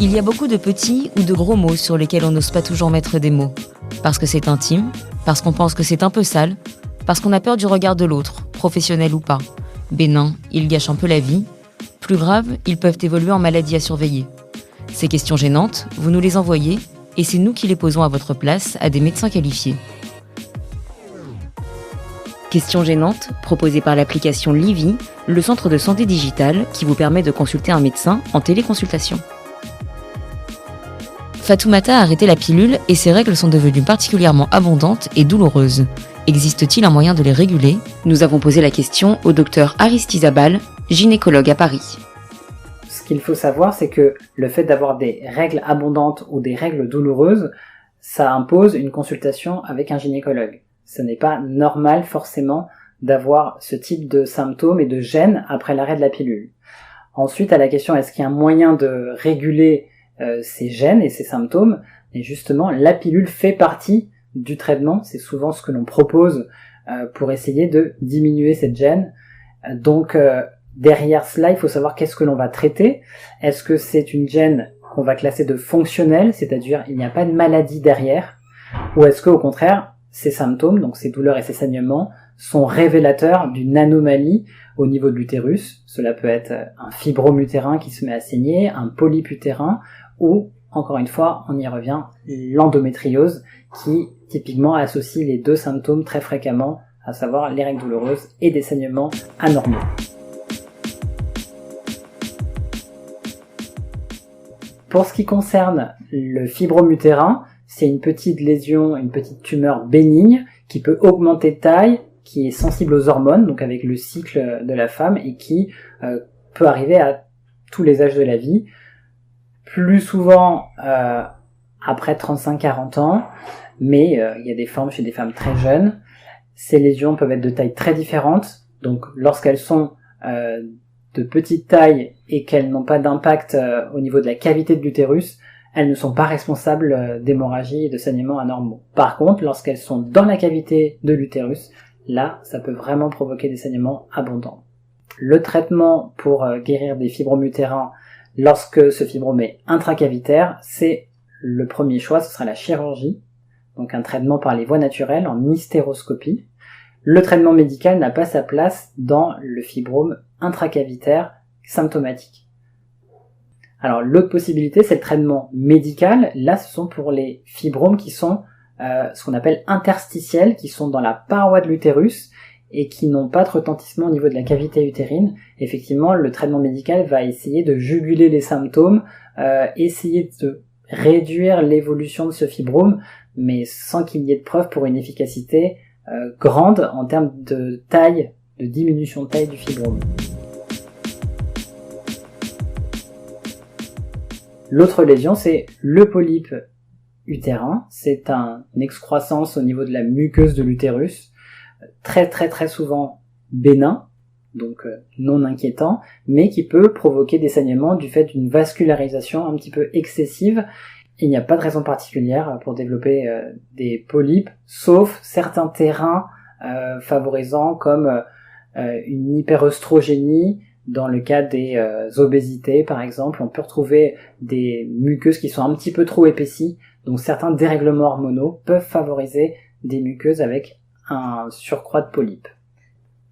Il y a beaucoup de petits ou de gros mots sur lesquels on n'ose pas toujours mettre des mots. Parce que c'est intime, parce qu'on pense que c'est un peu sale, parce qu'on a peur du regard de l'autre, professionnel ou pas. Bénins, ils gâchent un peu la vie. Plus grave, ils peuvent évoluer en maladie à surveiller. Ces questions gênantes, vous nous les envoyez et c'est nous qui les posons à votre place à des médecins qualifiés. Questions gênantes, proposées par l'application Livy, le centre de santé digitale qui vous permet de consulter un médecin en téléconsultation. Fatoumata a arrêté la pilule et ses règles sont devenues particulièrement abondantes et douloureuses. Existe-t-il un moyen de les réguler ? Nous avons posé la question au docteur Aristide Zabal, gynécologue à Paris. Ce qu'il faut savoir, c'est que le fait d'avoir des règles abondantes ou des règles douloureuses, ça impose une consultation avec un gynécologue. Ce n'est pas normal forcément d'avoir ce type de symptômes et de gênes après l'arrêt de la pilule. Ensuite, à la question est-ce qu'il y a un moyen de réguler ces gênes et ces symptômes, et justement la pilule fait partie du traitement, c'est souvent ce que l'on propose pour essayer de diminuer cette gêne. Donc derrière cela, il faut savoir qu'est-ce que l'on va traiter. Est-ce que c'est une gêne qu'on va classer de fonctionnelle, c'est-à-dire il n'y a pas de maladie derrière, ou est-ce que au contraire ces symptômes, donc ces douleurs et ces saignements, sont révélateurs d'une anomalie au niveau de l'utérus. Cela peut être un fibrome utérin qui se met à saigner, un polype utérin, ou, encore une fois, on y revient, l'endométriose, qui typiquement associe les deux symptômes très fréquemment, à savoir les règles douloureuses et des saignements anormaux. Pour ce qui concerne le fibrome utérin, c'est une petite lésion, une petite tumeur bénigne qui peut augmenter de taille, qui est sensible aux hormones, donc avec le cycle de la femme, et qui peut arriver à tous les âges de la vie, plus souvent après 35-40 ans, mais il y a des formes chez des femmes très jeunes. Ces lésions peuvent être de taille très différente, donc lorsqu'elles sont de petite taille et qu'elles n'ont pas d'impact au niveau de la cavité de l'utérus, elles ne sont pas responsables d'hémorragie et de saignements anormaux. Par contre, lorsqu'elles sont dans la cavité de l'utérus, là, ça peut vraiment provoquer des saignements abondants. Le traitement pour guérir des fibromes utérins lorsque ce fibrome est intracavitaire, c'est le premier choix, ce sera la chirurgie, donc un traitement par les voies naturelles en hystéroscopie. Le traitement médical n'a pas sa place dans le fibrome intracavitaire symptomatique. Alors l'autre possibilité, c'est le traitement médical. Là, ce sont pour les fibromes qui sont ce qu'on appelle interstitiels, qui sont dans la paroi de l'utérus et qui n'ont pas de retentissement au niveau de la cavité utérine. Effectivement, le traitement médical va essayer de juguler les symptômes, essayer de réduire l'évolution de ce fibrome, mais sans qu'il y ait de preuve pour une efficacité grande en termes de taille, de diminution de taille du fibrome. L'autre lésion, c'est le polype utérin. C'est une excroissance au niveau de la muqueuse de l'utérus, très souvent bénin, donc non inquiétant, mais qui peut provoquer des saignements du fait d'une vascularisation un petit peu excessive. Il n'y a pas de raison particulière pour développer des polypes, sauf certains terrains favorisants comme une hyperœstrogénie. Dans le cas des obésités, par exemple, on peut retrouver des muqueuses qui sont un petit peu trop épaissies, donc certains dérèglements hormonaux peuvent favoriser des muqueuses avec un surcroît de polypes.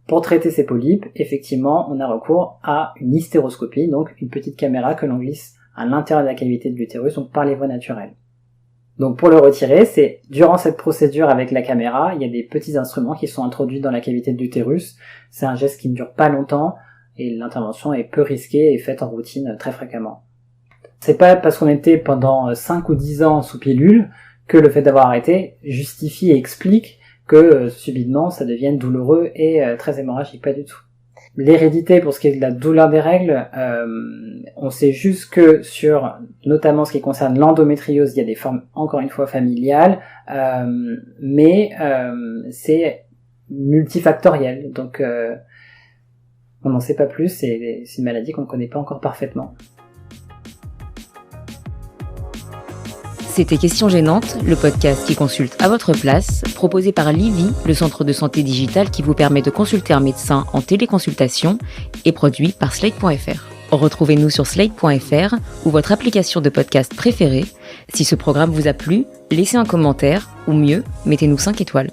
Pour traiter ces polypes, effectivement, on a recours à une hystéroscopie, donc une petite caméra que l'on glisse à l'intérieur de la cavité de l'utérus, donc par les voies naturelles. Donc pour le retirer, c'est durant cette procédure avec la caméra, il y a des petits instruments qui sont introduits dans la cavité de l'utérus. C'est un geste qui ne dure pas longtemps et l'intervention est peu risquée et faite en routine très fréquemment. C'est pas parce qu'on était pendant 5 ou 10 ans sous pilule que le fait d'avoir arrêté justifie et explique que subitement ça devienne douloureux et très hémorragique, pas du tout. L'hérédité, pour ce qui est de la douleur des règles, on sait juste que sur notamment ce qui concerne l'endométriose, il y a des formes encore une fois familiales, mais c'est multifactoriel, donc on n'en sait pas plus, c'est une maladie qu'on ne connaît pas encore parfaitement. C'était Questions gênantes, le podcast qui consulte à votre place, proposé par Livy, le centre de santé digitale qui vous permet de consulter un médecin en téléconsultation et produit par Slate.fr. Retrouvez-nous sur slate.fr ou votre application de podcast préférée. Si ce programme vous a plu, laissez un commentaire ou mieux, mettez-nous 5 étoiles.